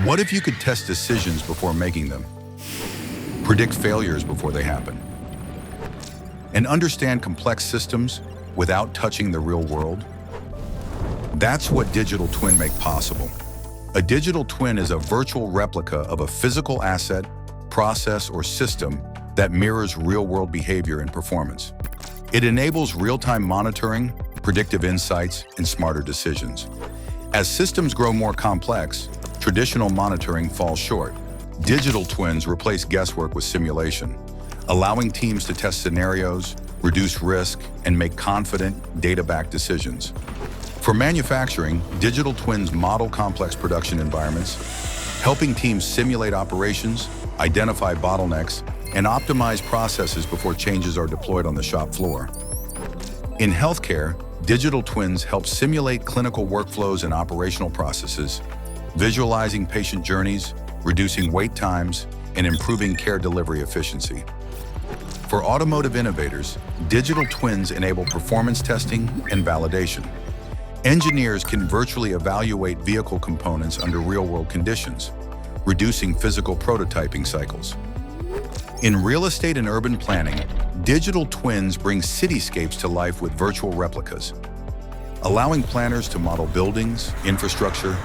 What if you could test decisions before making them, predict failures before they happen, and understand complex systems without touching the real world? That's what digital twin make possible. A digital twin is a virtual replica of a physical asset, process, or system that mirrors real-world behavior and performance. It enables real-time monitoring, predictive insights, and smarter decisions. As systems grow more complex, traditional monitoring falls short. Digital twins replace guesswork with simulation, allowing teams to test scenarios, reduce risk, and make confident, data-backed decisions. For manufacturing, digital twins model complex production environments, helping teams simulate operations, identify bottlenecks, and optimize processes before changes are deployed on the shop floor. In healthcare, digital twins help simulate clinical workflows and operational processes, visualizing patient journeys, reducing wait times, and improving care delivery efficiency. For automotive innovators, digital twins enable performance testing and validation. Engineers can virtually evaluate vehicle components under real-world conditions, reducing physical prototyping cycles. In real estate and urban planning, digital twins bring cityscapes to life with virtual replicas, allowing planners to model buildings, infrastructure,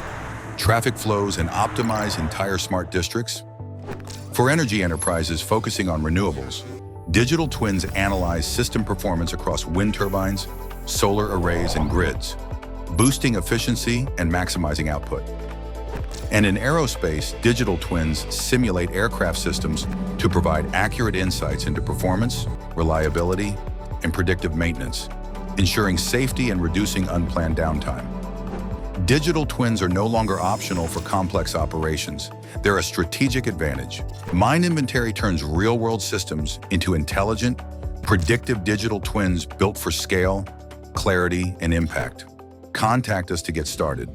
traffic flows, and optimize entire smart districts. For energy enterprises focusing on renewables, digital twins analyze system performance across wind turbines, solar arrays, and grids, boosting efficiency and maximizing output. And in aerospace, digital twins simulate aircraft systems to provide accurate insights into performance, reliability, and predictive maintenance, ensuring safety and reducing unplanned downtime. Digital twins are no longer optional for complex operations. They're a strategic advantage. MindInventory turns real-world systems into intelligent, predictive digital twins built for scale, clarity, and impact. Contact us to get started.